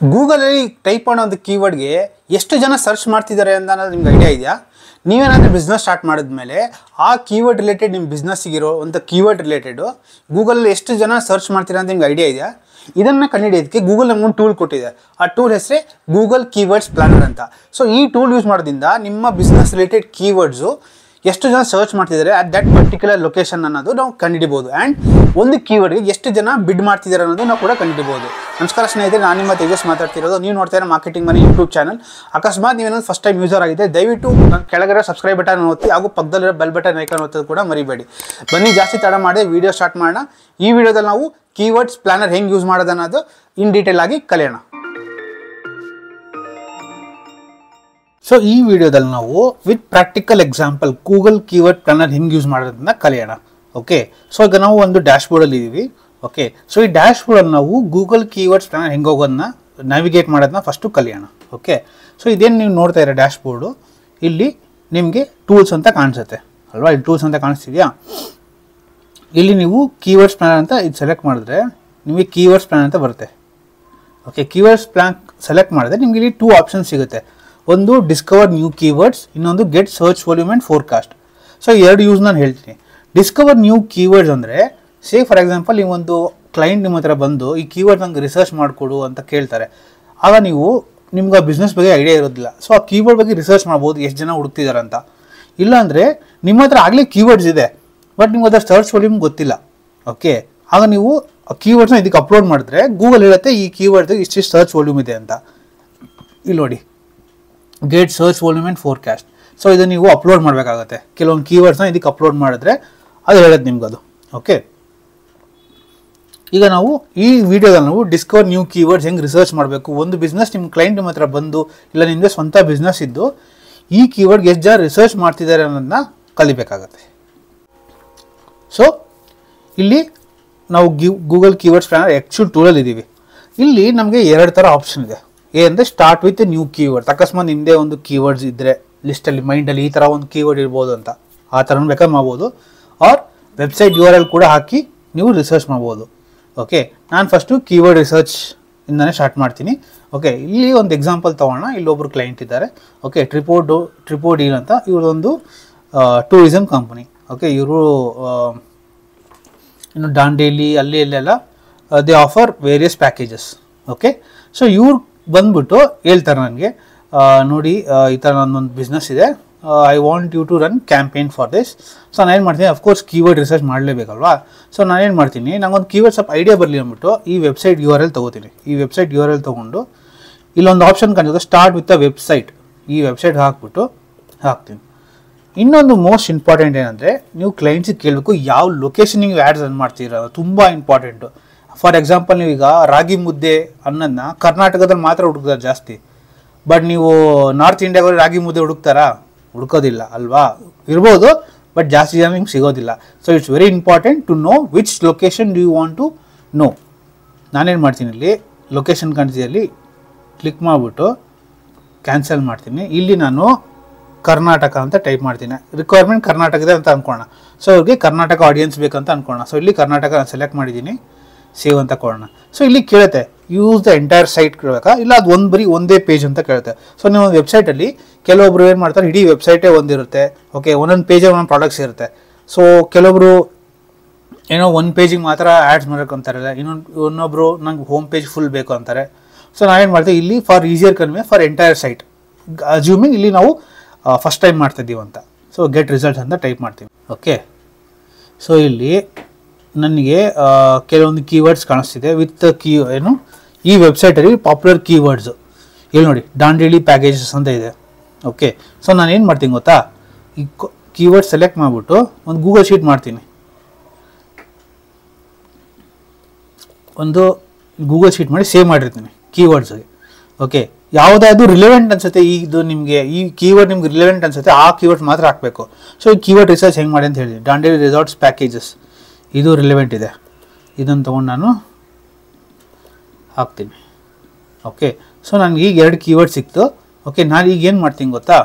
ಗೂಗಲಲ್ಲಿ ಟೈಪ್ ಮಾಡೋ ಒಂದು ಕೀವರ್ಡ್ಗೆ ಎಷ್ಟು ಜನ ಸರ್ಚ್ ಮಾಡ್ತಿದ್ದಾರೆ ಅಂತ ನಿಮ್ಗೆ ಐಡಿಯಾ ಇದೆಯಾ? ನೀವೇನಾದರೂ ಬಿಸ್ನೆಸ್ ಸ್ಟಾರ್ಟ್ ಮಾಡಿದ್ಮೇಲೆ ಆ ಕೀವರ್ಡ್ ರಿಲೇಟೆಡ್ ನಿಮ್ಮ ಬಿಸ್ನೆಸ್ಸಿಗಿರೋ ಒಂದು ಕೀವರ್ಡ್ ರಿಲೇಟೆಡು ಗೂಗಲಲ್ಲಿ ಎಷ್ಟು ಜನ ಸರ್ಚ್ ಮಾಡ್ತೀರಾ ಅಂತ ನಿಮ್ಗೆ ಐಡಿಯಾ ಇದೆಯಾ? ಇದನ್ನು ಕಂಡುಹಿಡಿಯೋದಕ್ಕೆ ಗೂಗಲ್ ನಮಗೊಂದು ಟೂಲ್ ಕೊಟ್ಟಿದೆ. ಆ ಟೂಲ್ ಹೆಸರೇ ಗೂಗಲ್ ಕೀವರ್ಡ್ಸ್ ಪ್ಲಾನರ್ ಅಂತ. ಸೊ ಈ ಟೂಲ್ ಯೂಸ್ ಮಾಡೋದ್ರಿಂದ ನಿಮ್ಮ ಬಿಸ್ನೆಸ್ ರಿಲೇಟೆಡ್ ಕೀವರ್ಡ್ಸು ಎಷ್ಟು ಜನ ಸರ್ಚ್ ಮಾಡ್ತಿದ್ದಾರೆ ಅಟ್ ದಟ್ ಪರ್ಟಿಕ್ಯುಲರ್ ಲೊಕೇಶನ್ ಅನ್ನೋದು ನಾವು ಕಂಡುಹಿಡಿಬೋದು. ಆ್ಯಂಡ್ ಒಂದು ಕೀವರ್ಡ್ಗೆ ಎಷ್ಟು ಜನ ಬಿಡ್ ಮಾಡ್ತಿದ್ದಾರೆ ಅನ್ನೋದು ನಾವು ಕೂಡ ಕಂಡುಹಿಡಿಬೋದು. ನಮಸ್ಕಾರ ಸ್ನೇಹಿತರೆ, ನಾನು ನಿಮ್ಮ ತೇಜಸ್ ಮಾತಾಡ್ತಿರೋದು. ನೀವು ನೋಡ್ತಾ ಇರೋ ಮಾರ್ಕೆಟಿಂಗ್ ಮನಿ ಯೂಟ್ಯೂಬ್ ಚಾನಲ್. ಅಕಸ್ಮಾತ್ ನೀವೇನಾದ್ರು ಫಸ್ಟ್ ಟೈಮ್ ಯೂಸರ್ ಆಗಿದೆ, ದಯವಿಟ್ಟು ಕೆಳಗಡೆ ಸಬ್ಸ್ಕ್ರೈಬ್ ಬಟನ್ ಒತ್ತಿ ಹಾಗೂ ಪಕ್ಕದಲ್ಲಿರೋ ಬೆಲ್ ಬಟನ್ ಐಕಾನ್ ಒತ್ತೋದು ಕೂಡ ಮರಿಬೇಡಿ. ಬನ್ನಿ ಜಾಸ್ತಿ ತಡ ಮಾಡಿ ವಿಡಿಯೋ ಸ್ಟಾರ್ಟ್ ಮಾಡೋಣ. ಈ ವಿಡಿಯೋದಲ್ಲಿ ನಾವು ಕೀವರ್ಡ್ಸ್ ಪ್ಲಾನರ್ ಹೆಂಗೆ ಯೂಸ್ ಮಾಡೋದು ಅನ್ನೋದು ಇನ್ ಡೀಟೇಲ್ ಆಗಿ ಕಲಿಯೋಣ. ಸೊ ಈ ವಿಡಿಯೋದಲ್ಲಿ ನಾವು with practical example Google keyword planner ಹೆಂಗೆ ಯೂಸ್ ಮಾಡೋದನ್ನ ಕಲಿಯೋಣ. ಓಕೆ, ಸೊ ಈಗ ನಾವು ಒಂದು ಡ್ಯಾಶ್ ಬೋರ್ಡಲ್ಲಿ ಇದ್ದೀವಿ. ಓಕೆ, ಸೊ ಈ ಡ್ಯಾಶ್ ಬೋರ್ಡಲ್ಲಿ ನಾವು ಗೂಗಲ್ ಕೀವರ್ಡ್ಸ್ ಪ್ಲಾನರ್ ಹೆಂಗೆ ಹೋಗೋದನ್ನ ನ್ಯಾವಿಗೇಟ್ ಮಾಡೋದನ್ನ ಫಸ್ಟು ಕಲಿಯೋಣ. ಓಕೆ, ಸೊ ಇದೇನು ನೀವು ನೋಡ್ತಾ ಇರೋ ಡ್ಯಾಶ್ ಬೋರ್ಡು, ಇಲ್ಲಿ ನಿಮಗೆ ಟೂಲ್ಸ್ ಅಂತ ಕಾಣಿಸುತ್ತೆ ಅಲ್ವಾ? ಇಲ್ಲಿ ಟೂಲ್ಸ್ ಅಂತ ಕಾಣಿಸ್ತಿದೆಯಾ? ಇಲ್ಲಿ ನೀವು ಕೀವರ್ಡ್ಸ್ ಪ್ಲಾನರ್ ಅಂತ ಇದು ಸೆಲೆಕ್ಟ್ ಮಾಡಿದ್ರೆ ನಿಮಗೆ ಕೀವರ್ಡ್ಸ್ ಪ್ಲಾನ್ ಅಂತ ಬರುತ್ತೆ. ಓಕೆ, ಕೀವರ್ಡ್ಸ್ ಪ್ಲಾನ್ ಸೆಲೆಕ್ಟ್ ಮಾಡಿದ್ರೆ ನಿಮಗೆ ಇಲ್ಲಿ 2 ಆಪ್ಷನ್ಸ್ ಸಿಗುತ್ತೆ. ಒಂದು ಡಿಸ್ಕವರ್ ನ್ಯೂ ಕೀವರ್ಡ್ಸ್, ಇನ್ನೊಂದು get search volume and forecast. So ಎರಡು ಯೂಸ್ ನಾನು ಹೇಳ್ತೀನಿ. ಡಿಸ್ಕವರ್ ನ್ಯೂ ಕೀವರ್ಡ್ಸ್ ಅಂದರೆ ಸೇ ಫಾರ್ ಎಕ್ಸಾಂಪಲ್ ನೀವೊಂದು ಕ್ಲೈಂಟ್ ನಿಮ್ಮ ಹತ್ರ ಬಂದು ಈ ಕೀವರ್ಡ್ ನಂಗೆ ರಿಸರ್ಚ್ ಮಾಡಿಕೊಡು ಅಂತ ಕೇಳ್ತಾರೆ. ಆಗ ನಿಮ್ಗೆ ಆ ಬಿಸ್ನೆಸ್ ಬಗ್ಗೆ ಐಡಿಯಾ ಇರೋದಿಲ್ಲ. ಸೊ ಆ ಕೀವರ್ಡ್ ಬಗ್ಗೆ ರಿಸರ್ಚ್ ಮಾಡ್ಬೋದು, ಎಷ್ಟು ಜನ ಹುಡುಕ್ತಿದ್ದಾರೆ ಅಂತ. ಇಲ್ಲಾಂದರೆ ನಿಮ್ಮ ಹತ್ರ ಆಗಲೇ ಕೀವರ್ಡ್ಸ್ ಇದೆ, ಬಟ್ ನಿಮ್ಗೆ ಅದರ ಸರ್ಚ್ ವಾಲ್ಯೂಮ್ ಗೊತ್ತಿಲ್ಲ. ಓಕೆ, ಆಗ ನೀವು ಆ ಕೀವರ್ಡ್ಸ್ನ ಇದಕ್ಕೆ ಅಪ್ಲೋಡ್ ಮಾಡಿದ್ರೆ ಗೂಗಲ್ ಹೇಳುತ್ತೆ ಈ ಕೀವರ್ಡ್ ಇಷ್ಟಿಷ್ಟು ಸರ್ಚ್ ವಾಲ್ಯೂಮ್ ಇದೆ ಅಂತ. ಇಲ್ಲಿ ನೋಡಿ, get search volume and forecast. So ಇದು ನೀವು ಅಪ್ಲೋಡ್ ಮಾಡಬೇಕಾಗತ್ತೆ. ಕೆಲವೊಂದು ಕೀವರ್ಡ್ಸ್ನ ಇದಕ್ಕೆ ಅಪ್ಲೋಡ್ ಮಾಡಿದ್ರೆ ಅದು ಹೇಳೋದು ನಿಮ್ಗೆ ಅದು. ಓಕೆ, ಈಗ ನಾವು ಈ ವಿಡಿಯೋದಲ್ಲಿ ನಾವು ಡಿಸ್ಕವರ್ ನ್ಯೂ ಕೀವರ್ಡ್ಸ್ ಹೆಂಗೆ ರಿಸರ್ಚ್ ಮಾಡಬೇಕು. ಒಂದು ಬಿಸ್ನೆಸ್ ನಿಮ್ಮ ಕ್ಲೈಂಟ್ ನಿಮ್ಮ ಹತ್ರ ಬಂದು, ಇಲ್ಲ ನಿಮ್ಮದೇ ಸ್ವಂತ ಬಿಸ್ನೆಸ್ ಇದ್ದು ಈ ಕೀವರ್ಡ್ಗೆ ಎಷ್ಟು ಜನ ರಿಸರ್ಚ್ ಮಾಡ್ತಿದ್ದಾರೆ ಅನ್ನೋದನ್ನ ಕಲಿಬೇಕಾಗತ್ತೆ. ಸೊ ಇಲ್ಲಿ ನಾವು ಗೂಗಲ್ ಕೀವರ್ಡ್ಸ್ ಪ್ಲಾನರ್ ಆ್ಯಕ್ಚುಲ್ ಟೂಲಲ್ಲಿ ಇದ್ದೀವಿ. ಇಲ್ಲಿ ನಮಗೆ 2 ಥರ ಆಪ್ಷನ್ ಇದೆ. ಅಂದರೆ ಸ್ಟಾರ್ಟ್ ವಿತ್ ನ್ಯೂ ಕೀವರ್ಡ್. ಅಕಸ್ಮಾತ್ ನಿಮ್ಮದೇ ಒಂದು ಕೀವರ್ಡ್ಸ್ ಇದ್ದರೆ ಲಿಸ್ಟಲ್ಲಿ ಮೈಂಡಲ್ಲಿ ಈ ಥರ ಒಂದು ಕೀವರ್ಡ್ ಇರ್ಬೋದು ಅಂತ ಆ ಥರನೂ ಬೇಕಾದ್ರೆ ಮಾಡ್ಬೋದು. ಆರ್ ವೆಬ್ಸೈಟ್ URL ಕೂಡ ಹಾಕಿ ನೀವು ರಿಸರ್ಚ್ ಮಾಡ್ಬೋದು. ಓಕೆ, ನಾನು ಫಸ್ಟು ಕೀವರ್ಡ್ ರಿಸರ್ಚ್ ಇಂದನೇ ಸ್ಟಾರ್ಟ್ ಮಾಡ್ತೀನಿ. ಓಕೆ, ಇಲ್ಲಿ ಒಂದು ಎಕ್ಸಾಂಪಲ್ ತೊಗೊಳ್ಳೋಣ. ಇಲ್ಲೊಬ್ಬರು ಕ್ಲೈಂಟ್ ಇದ್ದಾರೆ. ಓಕೆ, ಟ್ರಿಪೋಡೀಲ್ ಅಂತ, ಇವರೊಂದು ಟೂರಿಸಮ್ ಕಂಪನಿ. ಓಕೆ, ಇವರು ಇನ್ನು ದಾಂಡೇಲಿ ಅಲ್ಲಿ ಇಲ್ಲೆಲ್ಲ they offer various packages. Okay, so ಇವ್ರು ಬಂದ್ಬಿಟ್ಟು ಹೇಳ್ತಾರೆ ನನಗೆ, ನೋಡಿ ಈ ಥರ ನನ್ನೊಂದು ಬಿಸ್ನೆಸ್ ಇದೆ, I want you to run campaign for this. So ನಾನು ಏನು ಮಾಡ್ತೀನಿ, ಅಫ್ಕೋರ್ಸ್ ಕೀವರ್ಡ್ ರಿಸರ್ಚ್ ಮಾಡಲೇಬೇಕಲ್ವಾ. ಸೊ ನಾನೇನು ಮಾಡ್ತೀನಿ, ನಂಗೊಂದು ಕೀವರ್ಡ್ ಸ್ವಲ್ಪ ಐಡಿಯಾ ಬರಲಿ ಅಂದ್ಬಿಟ್ಟು ಈ ವೆಬ್ಸೈಟ್ URL ತೊಗೋತೀನಿ. ಈ ವೆಬ್ಸೈಟ್ URL ತೊಗೊಂಡು ಇಲ್ಲೊಂದು ಆಪ್ಷನ್ ಕಾಣಿಸುತ್ತೆ, ಸ್ಟಾರ್ಟ್ ವಿತ್ ಅ ವೆಬ್ಸೈಟ್. ಈ ವೆಬ್ಸೈಟ್ ಹಾಕ್ಬಿಟ್ಟು ಹಾಕ್ತೀನಿ. ಇನ್ನೊಂದು ಮೋಸ್ಟ್ ಇಂಪಾರ್ಟೆಂಟ್ ಏನಂದರೆ, ನೀವು ಕ್ಲೈಂಟ್ಸಿಗೆ ಕೇಳಬೇಕು ಯಾವ ಲೊಕೇಶನಿಗೆ ಆ್ಯಡ್ಸ್ ರನ್ ಮಾಡ್ತೀರ. ತುಂಬ ಇಂಪಾರ್ಟೆಂಟು. ಫಾರ್ ಎಕ್ಸಾಂಪಲ್, ನೀವೀಗ ರಾಗಿ ಮುದ್ದೆ ಅನ್ನೋದನ್ನ ಕರ್ನಾಟಕದಲ್ಲಿ ಮಾತ್ರ ಹುಡುಕ್ತಾರೆ ಜಾಸ್ತಿ, ಬಟ್ ನೀವು ನಾರ್ತ್ ಇಂಡಿಯಾದಲ್ಲಿ ರಾಗಿ ಮುದ್ದೆ ಹುಡುಕೋದಿಲ್ಲ ಅಲ್ವಾ? ಇರ್ಬೋದು, ಬಟ್ ಜಾಸ್ತಿ ಜನ ನಿಮ್ಗೆ ಸಿಗೋದಿಲ್ಲ. So it's very important to know which location do you want to know. ನಾನೇನು ಮಾಡ್ತೀನಿ, ಇಲ್ಲಿ ಲೊಕೇಶನ್ ಕಂಟ್ರಿಯಲ್ಲಿ ಕ್ಲಿಕ್ ಮಾಡಿಬಿಟ್ಟು ಕ್ಯಾನ್ಸಲ್ ಮಾಡ್ತೀನಿ. ಇಲ್ಲಿ ನಾನು ಕರ್ನಾಟಕ ಅಂತ ಟೈಪ್ ಮಾಡ್ತೀನಿ. ರಿಕ್ವೈರ್ಮೆಂಟ್ ಕರ್ನಾಟಕದ ಅಂತ ಅಂದ್ಕೊಳ್ಳೋಣ. ಸೊ ಅವ್ರಿಗೆ ಕರ್ನಾಟಕ ಆಡಿಯನ್ಸ್ ಬೇಕಂತ ಅಂದ್ಕೊಳ್ಳೋಣ. ಸೊ ಇಲ್ಲಿ ಕರ್ನಾಟಕ ನಾನು ಸೆಲೆಕ್ಟ್ ಮಾಡಿದ್ದೀನಿ, ಸೇವ್ ಅಂತ ಕೊಡೋಣ. ಸೊ ಇಲ್ಲಿ ಕೇಳುತ್ತೆ ಯೂಸ್ ದ ಎಂಟೈರ್ ಸೈಟ್ ಕೇಳಬೇಕಾ, ಇಲ್ಲ ಅದು ಒಂದೇ ಪೇಜ್ ಅಂತ ಕೇಳುತ್ತೆ. ಸೊ ನೀವು ಒಂದು ವೆಬ್ಸೈಟಲ್ಲಿ ಕೆಲವೊಬ್ರು ಏನು ಮಾಡ್ತಾರೆ, ಇಡೀ ವೆಬ್ಸೈಟೇ ಒಂದಿರುತ್ತೆ. ಓಕೆ, ಒಂದೊಂದು ಪೇಜಲ್ಲಿ ಒಂದೊಂದು ಪ್ರಾಡಕ್ಟ್ಸ್ ಇರುತ್ತೆ. ಸೊ ಕೆಲವೊಬ್ರು ಏನೋ ಒಂದು ಪೇಜಿಗೆ ಮಾತ್ರ ಆ್ಯಡ್ಸ್ ಮಾಡೋಕೆ ಅಂತಾರಲ್ಲ, ಇನ್ನೊಬ್ಬರು ನಂಗೆ ಹೋಮ್ ಪೇಜ್ ಫುಲ್ ಬೇಕು ಅಂತಾರೆ. ಸೊ ನಾವೇನು ಮಾಡ್ತೀವಿ, ಇಲ್ಲಿ for easier convey for entire site assuming ಇಲ್ಲಿ ನಾವು ಫಸ್ಟ್ ಟೈಮ್ ಮಾಡ್ತಿದ್ದೀವಿ ಅಂತ. ಸೊ ಗೆಟ್ ರಿಸಲ್ಟ್ಸ್ ಅಂತ ಟೈಪ್ ಮಾಡ್ತೀವಿ. ಓಕೆ, ಸೊ ಇಲ್ಲಿ ನನಗೆ ಕೆಲವೊಂದು ಕೀವರ್ಡ್ಸ್ ಕಾಣಿಸ್ತಿದೆ ವಿತ್ ಈ ವೆಬ್ಸೈಟಲ್ಲಿ ಪಾಪ್ಯುಲರ್ ಕೀವರ್ಡ್ಸು. ಇಲ್ಲಿ ನೋಡಿ, ದಾಂಡೇಲಿ ಪ್ಯಾಕೇಜಸ್ ಅಂತ ಇದೆ. ಓಕೆ, ಸೊ ನಾನು ಏನು ಮಾಡ್ತೀನಿ ಗೊತ್ತಾ, ಈ ಕೀವರ್ಡ್ ಸೆಲೆಕ್ಟ್ ಮಾಡಿಬಿಟ್ಟು ಒಂದು ಗೂಗಲ್ ಶೀಟ್ ಮಾಡ್ತೀನಿ. ಒಂದು ಗೂಗಲ್ ಶೀಟ್ ಮಾಡಿ ಸೇವ್ ಮಾಡಿರ್ತೀನಿ ಕೀವರ್ಡ್ಸ್ಗೆ. ಓಕೆ, ಯಾವುದಾದ್ರು ರಿಲೆವೆಂಟ್ ಅನ್ಸುತ್ತೆ, ಇದು ನಿಮಗೆ ಈ ಕೀವರ್ಡ್ ನಿಮ್ಗೆ ರಿಲೆವೆಂಟ್ ಅನ್ಸುತ್ತೆ, ಆ ಕೀವರ್ಡ್ಸ್ ಮಾತ್ರ ಹಾಕಬೇಕು. ಸೊ ಈ ಕೀವರ್ಡ್ ರಿಸರ್ಚ್ ಹೆಂಗೆ ಮಾಡಿ ಅಂತ ಹೇಳಿ, ದಾಂಡೇಲಿ ರೆಸಾರ್ಟ್ಸ್ ಪ್ಯಾಕೇಜಸ್ ಇದು ರಿಲೆವೆಂಟ್ ಇದೆ, ಇದನ್ನು ತೊಗೊಂಡು ನಾನು ಹಾಕ್ತೀನಿ. ಓಕೆ, ಸೊ ನನಗೆ ಈಗ 2 ಕೀವರ್ಡ್ ಸಿಕ್ತು. ಓಕೆ, ನಾನು ಈಗ ಏನು ಮಾಡ್ತೀನಿ ಗೊತ್ತಾ,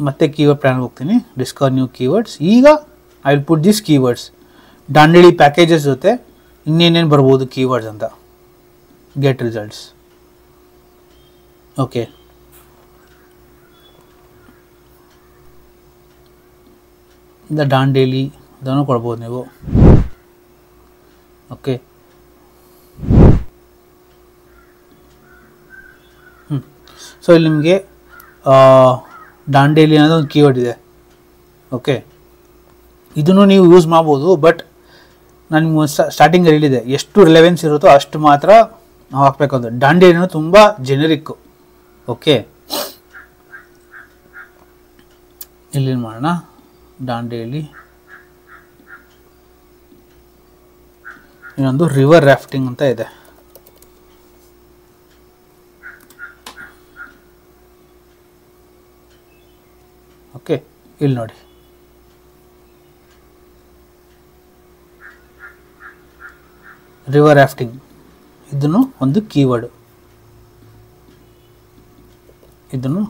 ಮತ್ತೆ ಕೀವರ್ಡ್ ಪ್ಲಾನ್ ಹೋಗ್ತೀನಿ, ಡಿಸ್ಕವರ್ ನ್ಯೂ ಕೀವರ್ಡ್ಸ್. ಈಗ I will put this keywords Dandeli packages ಜೊತೆ ಇನ್ನೇನೇನು ಬರ್ಬೋದು ಕೀವರ್ಡ್ಸ್ ಅಂತ. Get results. Okay, the Dandeli ಅದನ್ನು ಕೊಡ್ಬೋದು ನೀವು. ಓಕೆ, ಸೊ ಇಲ್ಲಿ ನಿಮಗೆ ಡಾಂಡೇಲಿ ಅನ್ನೋದು ಒಂದು ಕೀವರ್ಡ್ ಇದೆ. ಓಕೆ, ಇದನ್ನು ನೀವು ಯೂಸ್ ಮಾಡ್ಬೋದು, ಬಟ್ ನಾನು ನಿಮ್ಗೆ ಸ್ಟಾರ್ಟಿಂಗ್ ಹೇಳಿದೆ ಎಷ್ಟು ರಿಲೆವೆನ್ಸ್ ಇರುತ್ತೋ ಅಷ್ಟು ಮಾತ್ರ ನಾವು ಹಾಕಬೇಕಂತ. ಡಾಂಡೇಲಿ ತುಂಬ ಜೆನೆರಿಕ್ಕು. ಓಕೆ, ಇಲ್ಲಿ ಮಾಡೋಣ. ಡಾಂಡೇಲಿ ಇನ್ನೊಂದು ರಿವರ್ ರಾಫ್ಟಿಂಗ್ ಅಂತ ಇದೆ. ಓಕೆ, ಇಲ್ಲಿ ನೋಡಿ, ರಿವರ್ ರಾಫ್ಟಿಂಗ್ ಇದನ್ನು ಒಂದು ಕೀವರ್ಡ್. ಇದನ್ನು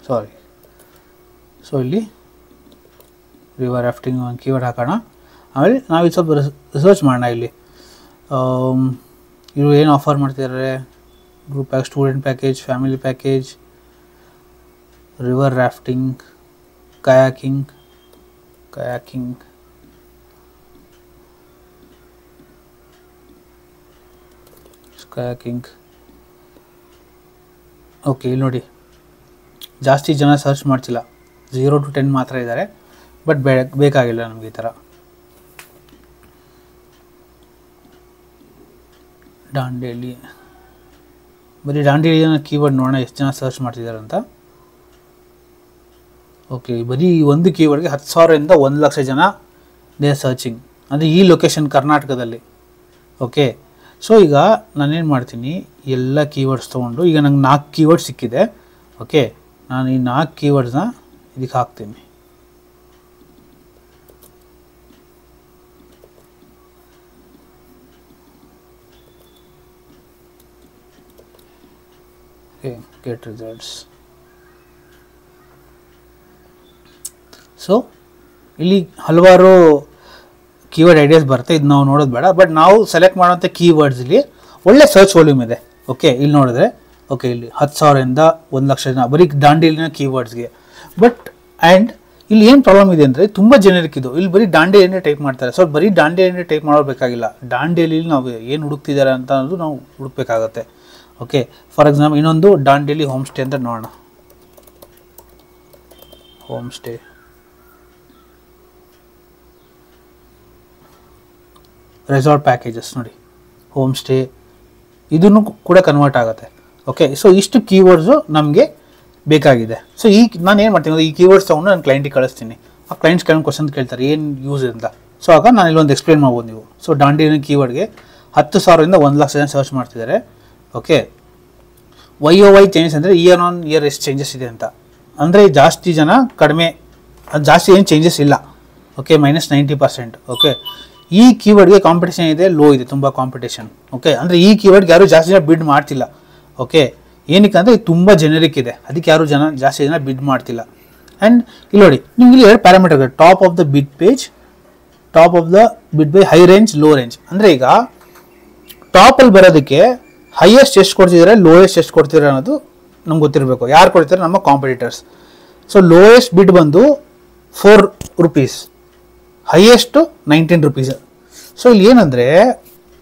ಸಾರಿ, ಸೊ ಇಲ್ಲಿ ರಿವರ್ ರಾಫ್ಟಿಂಗ್ ಒಂದು ಕೀವರ್ಡ್ ಹಾಕೋಣ. ಆಮೇಲೆ ನಾವು ಇದು ಸ್ವಲ್ಪ ರಿಸರ್ಚ್ ಮಾಡೋಣ. ಇಲ್ಲಿ ಇವರು ಏನು ಆಫರ್ ಮಾಡ್ತಿದ್ದಾರೆ, group pack, student package, family package, river rafting, kayaking. Okay, ಇಲ್ಲಿ ನೋಡಿ, ಜಾಸ್ತಿ ಜನ ಸರ್ಚ್ ಮಾಡ್ತಿಲ್ಲ, 0 to 10 ಮಾತ್ರ ಇದ್ದಾರೆ. ಬಟ್ ಬೇಕಾಗಿಲ್ಲ ನಮಗೆ ಈ ಥರ. ಡಾಂಡೇಲಿ, ಬರೀ ಡಾಂಡೇಲಿ ಕೀವರ್ಡ್ ನೋಡೋಣ ಎಷ್ಟು ಜನ ಸರ್ಚ್ ಮಾಡ್ತಿದ್ದಾರೆ ಅಂತ. ಓಕೆ, ಬರೀ ಒಂದು ಕೀವರ್ಡ್ಗೆ 10,000ರಿಂದ 1,00,000 ಜನ ದೇ ಸರ್ಚಿಂಗ್, ಅಂದರೆ ಈ ಲೊಕೇಶನ್ ಕರ್ನಾಟಕದಲ್ಲಿ. ಓಕೆ, ಸೊ ಈಗ ನಾನೇನು ಮಾಡ್ತೀನಿ, ಎಲ್ಲ ಕೀವರ್ಡ್ಸ್ ತೊಗೊಂಡು, ಈಗ ನಂಗೆ 4 ಕೀವರ್ಡ್ ಸಿಕ್ಕಿದೆ. ಓಕೆ, ನಾನು ಈ 4 ಕೀವರ್ಡ್ಸ್ನ ಇದಕ್ಕೆ ಹಾಕ್ತೀನಿ. Okay, get results. ಸೊ ಇಲ್ಲಿ ಹಲವಾರು ಕೀವರ್ಡ್ ಐಡಿಯಾಸ್ ಬರುತ್ತೆ, ಇದು ನಾವು ನೋಡೋದು ಬೇಡ. ಬಟ್ ನಾವು ಸೆಲೆಕ್ಟ್ ಮಾಡೋಂಥ ಕೀವರ್ಡ್ಸಲ್ಲಿ ಒಳ್ಳೆ ಸರ್ಚ್ ವಾಲ್ಯೂಮ್ ಇದೆ. ಓಕೆ, ಇಲ್ಲಿ ನೋಡಿದ್ರೆ, ಓಕೆ, ಇಲ್ಲಿ 10,000ರಿಂದ 1,00,000 ಜನ ಬರೀ ಡಾಂಡೇಲಿನ ಕೀವರ್ಡ್ಸ್ಗೆ. ಬಟ್ ಆ್ಯಂಡ್ ಇಲ್ಲಿ ಏನು ಪ್ರಾಬ್ಲಮ್ ಇದೆ ಅಂದರೆ ತುಂಬ ಜನರಿಗೆ ಇದು, ಇಲ್ಲಿ ಬರೀ ಡಾಂಡೇಲಿನೇ ಟೈಪ್ ಮಾಡ್ತಾರೆ. ಸೊ ಬರೀ ಡಾಂಡೇಲಿನೇ ಟೈಪ್ ಮಾಡೋಬೇಕಾಗಿಲ್ಲ, ಡಾಂಡೇಲಿ ನಾವು ಏನು ಹುಡುಕ್ತಿದ್ದಾರೆ ಅಂತ ಅನ್ನೋದು ನಾವು ಹುಡುಕ್ಬೇಕಾಗತ್ತೆ. ಓಕೆ, ಫಾರ್ ಎಕ್ಸಾಂಪಲ್ ಇನ್ನೊಂದು ಡಾಂಡೇಲಿ ಹೋಮ್ ಸ್ಟೇ ಅಂತ ನೋಡೋಣ. ಹೋಮ್ ಸ್ಟೇ, ರೆಸಾರ್ಟ್ ಪ್ಯಾಕೇಜಸ್ ನೋಡಿ, ಹೋಮ್ ಸ್ಟೇ, ಇದನ್ನು ಕೂಡ ಕನ್ವರ್ಟ್ ಆಗುತ್ತೆ. ಓಕೆ, ಸೊ ಇಷ್ಟು ಕೀವರ್ಡ್ಸು ನಮಗೆ ಬೇಕಾಗಿದೆ. ಸೊ ನಾನು ಏನು ಮಾಡ್ತೀನಿ, ಈ ಕೀವರ್ಡ್ಸ್ ತೊಗೊಂಡು ನಾನು ಕ್ಲೈಂಟಿಗೆ ಕಳಿಸ್ತೀನಿ. ಆ ಕ್ಲೈಂಟ್ಸ್ ಕೆಲವೊಂದು ಕ್ವಶನ್ ಕೇಳ್ತಾರೆ ಏನು ಯೂಸ್ ಅಂತ. ಸೊ ಆಗ ನಾನು ಇಲ್ಲೊಂದು ಎಕ್ಸ್ಪ್ಲೇನ್ ಮಾಡ್ಬೋದು ನೀವು. ಸೊ ಡಾಂಡೇಲಿನ ಕೀವರ್ಡ್ಗೆ 10,000ರಿಂದ 1,00,000 ಜನ ಸರ್ಚ್ ಮಾಡ್ತಿದ್ದಾರೆ. ಓಕೆ, YOY ಚೇಂಜಸ್ ಅಂದರೆ ಇಯರ್ ಆನ್ ಇಯರ್ ಎಷ್ಟು ಚೇಂಜಸ್ ಇದೆ ಅಂತ. ಅಂದರೆ ಜಾಸ್ತಿ ಜನ ಕಡಿಮೆ, ಜಾಸ್ತಿ ಏನು ಚೇಂಜಸ್ ಇಲ್ಲ. ಓಕೆ, -90%. ಓಕೆ, ಈ ಕೀವರ್ಡ್ಗೆ ಕಾಂಪಿಟೇಷನ್ ಇದೆ, ಲೋ ಇದೆ, ತುಂಬ ಕಾಂಪಿಟೇಷನ್. ಓಕೆ, ಅಂದರೆ ಈ ಕೀವರ್ಡ್ಗೆ ಯಾರು ಜಾಸ್ತಿ ಜನ ಬಿಡ್ ಮಾಡ್ತಿಲ್ಲ. ಓಕೆ, ಏನಕ್ಕೆ ಅಂದರೆ ಇದು ತುಂಬ ಜೆನೆರಿಕ್ ಇದೆ, ಅದಕ್ಕೆ ಯಾರು ಜಾಸ್ತಿ ಜನ ಬಿಡ್ ಮಾಡ್ತಿಲ್ಲ. ಆ್ಯಂಡ್ ಇಲ್ಲಿ ನೋಡಿ, ನಿಮ್ಗೆ ಇಲ್ಲಿ 2 ಪ್ಯಾರಾಮೀಟರ್ ಇದೆ, ಟಾಪ್ ಆಫ್ ದ ಬಿಡ್ ಪೇಜ್, ಟಾಪ್ ಆಫ್ ದ ಬಿಡ್ by high range, low range. ಅಂದರೆ ಈಗ ಟಾಪಲ್ಲಿ ಬರೋದಕ್ಕೆ ಹೈಯೆಸ್ಟ್ ಎಷ್ಟು ಕೊಡ್ತಿದ್ದಾರೆ, ಲೋಯೆಸ್ಟ್ ಎಷ್ಟು ಕೊಡ್ತಿದ್ದಾರೆ ಅನ್ನೋದು ನಮ್ಗೆ ಗೊತ್ತಿರಬೇಕು. ಯಾರು ಕೊಡ್ತಾರೆ, ನಮ್ಮ ಕಾಂಪಿಟೇಟರ್ಸ್. ಸೊ ಲೋಯೆಸ್ಟ್ ಬಿಡ್ ಬಂದು 4 rupees, ಹೈಯೆಸ್ಟು 19 rupees. ಸೊ ಇಲ್ಲಿ ಏನಂದರೆ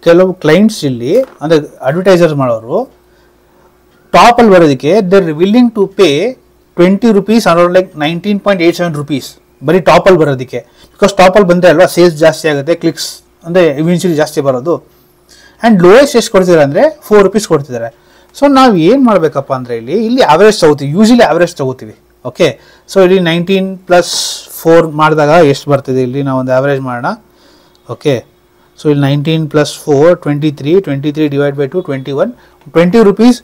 ಕೆಲವು ಕ್ಲೈಂಟ್ಸ್ ಇಲ್ಲಿ ಅಂದರೆ ಅಡ್ವರ್ಟೈಸರ್ಸ್ ಮಾಡೋರು ಟಾಪಲ್ಲಿ ಬರೋದಕ್ಕೆ they are willing to pay 20 rupees, around like 19.87 rupees ಬರೀ ಟಾಪಲ್ಲಿ ಬರೋದಕ್ಕೆ. ಬಿಕಾಸ್ ಟಾಪಲ್ಲಿ ಬಂದರೆ ಅಲ್ವಾ ಸೇಲ್ಸ್ ಜಾಸ್ತಿ ಆಗುತ್ತೆ, ಕ್ಲಿಕ್ಸ್ ಅಂದರೆ ಇವೆನ್ಚುಲಿ ಜಾಸ್ತಿ ಬರೋದು. ಆ್ಯಂಡ್ ಲೋಯೆಸ್ಟ್ ಎಷ್ಟು ಕೊಡ್ತಿದ್ದಾರೆ ಅಂದರೆ 4 rupees ಕೊಡ್ತಿದ್ದಾರೆ. ಸೊ ನಾವು ಏನು ಮಾಡಬೇಕಪ್ಪ ಅಂದರೆ ಇಲ್ಲಿ ಆವ್ರೇಜ್ ತೊಗೋತೀವಿ, ಯೂಶಲಿ ಆವ್ರೇಜ್ ತೊಗೋತೀವಿ. ಓಕೆ, ಸೊ ಇಲ್ಲಿ 19+4 ಮಾಡಿದಾಗ ಎಷ್ಟು ಬರ್ತಿದೆ, ಇಲ್ಲಿ ನಾವು ಒಂದು ಆವ್ರೇಜ್ ಮಾಡೋಣ. ಓಕೆ, ಸೊ ಇಲ್ಲಿ 19+4 23 ಡಿವೈಡ್ ಬೈ 2 21, 20 rupees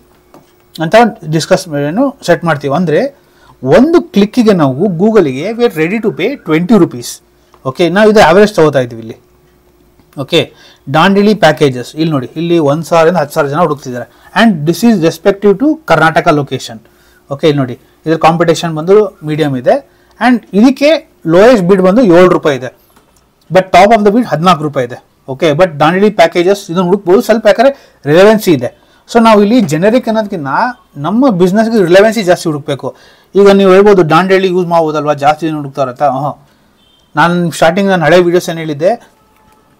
ಅಂತ ಡಿಸ್ಕಸ್ ಸೆಟ್ ಮಾಡ್ತೀವಿ. ಅಂದರೆ ಒಂದು ಕ್ಲಿಕ್ಕಿಗೆ ನಾವು ಗೂಗಲಿಗೆ we are ready to pay 20 rupees. Okay, ನಾವು ಇದು ಆವ್ರೇಜ್ ತೊಗೋತಾ ಇದ್ದೀವಿ ಇಲ್ಲಿ. ಓಕೆ, ಡಾಂಡೇಲಿ ಪ್ಯಾಕೇಜಸ್ ಇಲ್ಲಿ ನೋಡಿ, ಇಲ್ಲಿ 1,000ರಿಂದ 10,000 ಜನ ಹುಡುಕ್ತಿದ್ದಾರೆ. And this is respective to Karnataka location. Okay, ಇಲ್ಲಿ ನೋಡಿ, ಇದರ ಕಾಂಪಿಟೇಷನ್ ಬಂದು ಮೀಡಿಯಮ್ ಇದೆ. ಆ್ಯಂಡ್ ಇದಕ್ಕೆ ಲೋಯೆಸ್ಟ್ ಬಿಡ್ ಬಂದು 7 ರೂಪಾಯಿ ಇದೆ, ಬಟ್ ಟಾಪ್ ಆಫ್ ದ ಬಿಡ್ 14 ರೂಪಾಯಿ ಇದೆ. ಓಕೆ, ಬಟ್ ದಾಂಡೇಲಿ ಪ್ಯಾಕೇಜಸ್ ಇದನ್ನು ಹುಡುಕ್ಬೋದು, ಸ್ವಲ್ಪ ಯಾಕಂದರೆ ರಿಲೆವೆನ್ಸಿ ಇದೆ. ಸೊ ನಾವು ಇಲ್ಲಿ ಜನರಿಕ್ ಅನ್ನೋದಕ್ಕಿಂತ ನಮ್ಮ ಬಿಸ್ನೆಸ್ಗೆ ರಿಲೆವೆನ್ಸಿ ಜಾಸ್ತಿ ಹುಡುಕಬೇಕು. ಈಗ ನೀವು ಹೇಳ್ಬೋದು ದಾಂಡೇಲಿ ಯೂಸ್ ಮಾಡ್ಬೋದಲ್ವಾ, ಜಾಸ್ತಿ ಹುಡುಕ್ತಾರಂತ. ನಾನು ಸ್ಟಾರ್ಟಿಂಗ್ ನಾನು ಹಳೆ ವೀಡಿಯೋಸ್ ಏನು ಹೇಳಿದ್ದೆ,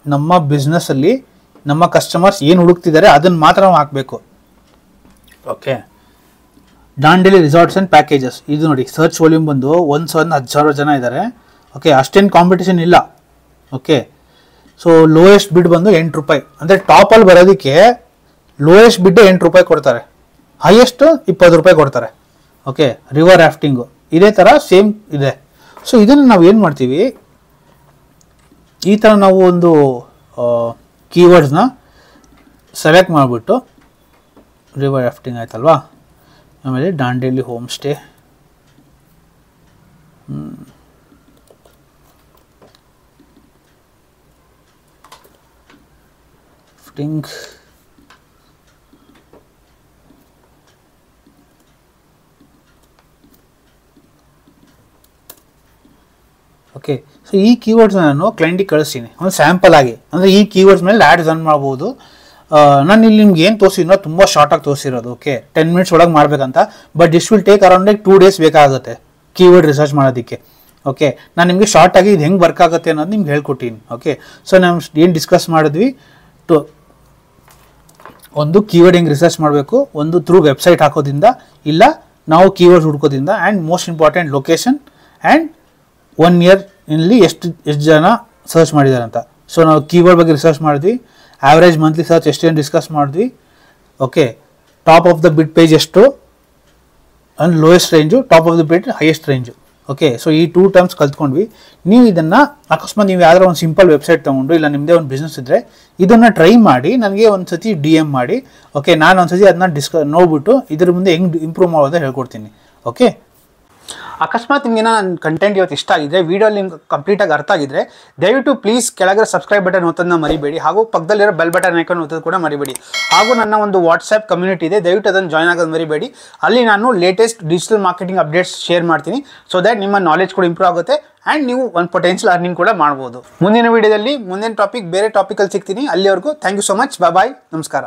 ನಮ್ಮ ಬಿಸ್ನೆಸ್ಸಲ್ಲಿ ನಮ್ಮ ಕಸ್ಟಮರ್ಸ್ ಏನು ಹುಡುಕ್ತಿದ್ದಾರೆ ಅದನ್ನು ಮಾತ್ರ ನಾವು ಹಾಕಬೇಕು. Okay, Dandeli resorts and packages ಇದು ನೋಡಿ, ಸರ್ಚ್ ವಾಲ್ಯೂಮ್ ಬಂದು 1,10,000 ಜನ ಇದ್ದಾರೆ. ಓಕೆ, ಅಷ್ಟೇನು ಕಾಂಪಿಟೇಷನ್ ಇಲ್ಲ. ಓಕೆ, ಸೊ ಲೋಯೆಸ್ಟ್ ಬಿಡ್ ಬಂದು 8 ರೂಪಾಯಿ, ಅಂದರೆ ಟಾಪಲ್ಲಿ ಬರೋದಕ್ಕೆ ಲೋಯೆಸ್ಟ್ ಬಿಡ್ 8 ರೂಪಾಯಿ ಕೊಡ್ತಾರೆ, ಹೈಯೆಸ್ಟ್ 20 ರೂಪಾಯಿ ಕೊಡ್ತಾರೆ. ಓಕೆ, ರಿವರ್ ರಾಫ್ಟಿಂಗು ಇದೇ ಥರ ಸೇಮ್ ಇದೆ. ಸೊ ಇದನ್ನು ನಾವು ಏನು ಮಾಡ್ತೀವಿ, ಈ ಥರ ನಾವು ಒಂದು ಕೀವರ್ಡ್ಸ್ನ ಸೆಲೆಕ್ಟ್ ಮಾಡಿಬಿಟ್ಟು, ರಿವರ್ ರಾಫ್ಟಿಂಗ್ ಆಯ್ತಲ್ವಾ, ಆಮೇಲೆ Dandeli home stay, rafting, okay. So ಈ ಕೀವರ್ಡ್ಸ್ ನಾನು ಕ್ಲೈಂಟಿಗೆ ಕಳಿಸ್ತೀನಿ ಒಂದು ಸ್ಯಾಂಪಲ್ ಆಗಿ, ಅಂದರೆ ಈ ಕೀವರ್ಡ್ಸ್ ಮೇಲೆ ಆ್ಯಡ್ಸ್ ರನ್ ಮಾಡ್ಬೋದು. ನಾನು ಇಲ್ಲಿ ನಿಮ್ಗೆ ಏನು ತೋರಿಸಿದ್ನೋ ತುಂಬ ಶಾರ್ಟಾಗಿ ತೋರಿಸಿರೋದು. ಓಕೆ, 10 ಮಿನಿಟ್ಸ್ ಒಳಗೆ ಮಾಡಬೇಕಂತ, but this will take around 2 days ಬೇಕಾಗುತ್ತೆ ಕೀವರ್ಡ್ ರಿಸರ್ಚ್ ಮಾಡೋದಕ್ಕೆ. ಓಕೆ, ನಾನು ನಿಮಗೆ ಶಾರ್ಟಾಗಿ ಇದು ಹೆಂಗೆ ವರ್ಕ್ ಆಗುತ್ತೆ ಅನ್ನೋದು ನಿಮ್ಗೆ ಹೇಳ್ಕೊಟ್ಟಿನಿ. ಓಕೆ, ಸೊ ನಾವು ಏನು ಡಿಸ್ಕಸ್ ಮಾಡಿದ್ವಿ, ಒಂದು ಕೀವರ್ಡ್ ಹೆಂಗೆ ರಿಸರ್ಚ್ ಮಾಡಬೇಕು, ಒಂದು ಥ್ರೂ ವೆಬ್ಸೈಟ್ ಹಾಕೋದ್ರಿಂದ, ಇಲ್ಲ ನಾವು ಕೀವರ್ಡ್ಸ್ ಹುಡ್ಕೋದ್ರಿಂದ, and most important location, and 1 year ಇಲ್ಲಿ ಎಷ್ಟು ಜನ ಸರ್ಚ್ ಮಾಡಿದ್ದಾರೆ ಅಂತ. ಸೊ ನಾವು ಕೀವರ್ಡ್ ಬಗ್ಗೆ ರಿಸರ್ಚ್ ಮಾಡಿದ್ವಿ, ಆವ್ರೇಜ್ ಮಂತ್ಲಿ ಸರ್ಚ್ ಎಷ್ಟೇನು ಡಿಸ್ಕಸ್ ಮಾಡಿದ್ವಿ. ಓಕೆ, ಟಾಪ್ ಆಫ್ ದ ಬಿಡ್ ಪೇಜ್ ಎಷ್ಟು and lowest range, top of the ಬಿಡ್ ಹೈಯೆಸ್ಟ್ ರೇಂಜು. ಓಕೆ, ಸೊ ಈ 2 ಟರ್ಮ್ಸ್ ಕಲ್ತ್ಕೊಂಡ್ವಿ. ನೀವು ಇದನ್ನು ಅಕಸ್ಮಾತ್ ನೀವು ಯಾವ್ದಾರ ಒಂದು ಸಿಂಪಲ್ ವೆಬ್ಸೈಟ್ ತೊಗೊಂಡು, ಇಲ್ಲ ನಿಮ್ಮದೇ ಒಂದು ಬಿಸ್ನೆಸ್ ಇದ್ದರೆ ಇದನ್ನು ಟ್ರೈ ಮಾಡಿ ನನಗೆ ಒಂದು ಸತಿ DM ಮಾಡಿ. ಓಕೆ, ನಾನು ಒಂದು ಸತಿ ಅದನ್ನ ನೋಡ್ಬಿಟ್ಟು ಇದ್ರ ಮುಂದೆ ಹೆಂಗೆ ಇಂಪ್ರೂವ್ ಮಾಡೋದು ಹೇಳ್ಕೊಡ್ತೀನಿ. ಓಕೆ, ಅಕಸ್ಮಾತ್ ನಿಮಗೆ ನನ್ನ ಕಂಟೆಂಟ್ ಇವತ್ತು ಇಷ್ಟ ಆಗಿದ್ರೆ, ವಿಡಿಯೋಲಿ ನಿಮ್ಗೆ ಕಂಪ್ಲೀಟಾಗಿ ಅರ್ಥ ಆಗಿದ್ರೆ, ದಯವಿಟ್ಟು ಪ್ಲೀಸ್ ಕೆಳಗಡೆ ಸಬ್ಸ್ಕ್ರೈಬ್ ಬಟನ್ ಒತ್ತೋದನ್ನ ಮರಿಬೇಡಿ, ಹಾಗೂ ಪಕ್ಕದಲ್ಲಿರೋ ಬೆಲ್ ಬಟನ್ ಐಕಾನ್ ಒತ್ತೋದು ಕೂಡ ಮರಿಬೇಡಿ. ಹಾಗೂ ನನ್ನ ಒಂದು ವಾಟ್ಸ್ಆ್ಯಪ್ ಕಮ್ಯುನಿಟಿ ಇದೆ, ದಯವಿಟ್ಟು ಅದನ್ನು ಜಾಯ್ನ್ ಆಗೋದು ಮರಿಬೇಡಿ. ಅಲ್ಲಿ ನಾನು latest digital marketing updates share ಮಾಡ್ತೀನಿ, ಸೊ ದ್ಯಾಟ್ ನಿಮ್ಮ ನಾಲೆಜ್ ಕೂಡ ಇಂಪ್ರೂವ್ ಆಗುತ್ತೆ, ಆ್ಯಂಡ್ ನೀವು ಒಂದು ಪೊಟೆನ್ಷಿಯಲ್ ಅರ್ನಿಂಗ್ ಕೂಡ ಮಾಡ್ಬೋದು. ಮುಂದಿನ ವೀಡಿಯೋದಲ್ಲಿ ಮುಂದಿನ ಟಾಪಿಕ್ ಬೇರೆ ಟಾಪಿಕಲ್ಲಿ ಸಿಗ್ತೀನಿ. ಅಲ್ಲಿವರೆಗೂ ಥ್ಯಾಂಕ್ ಯು ಸೊ ಮಚ್, ಬಾಯ್, ನಮಸ್ಕಾರ.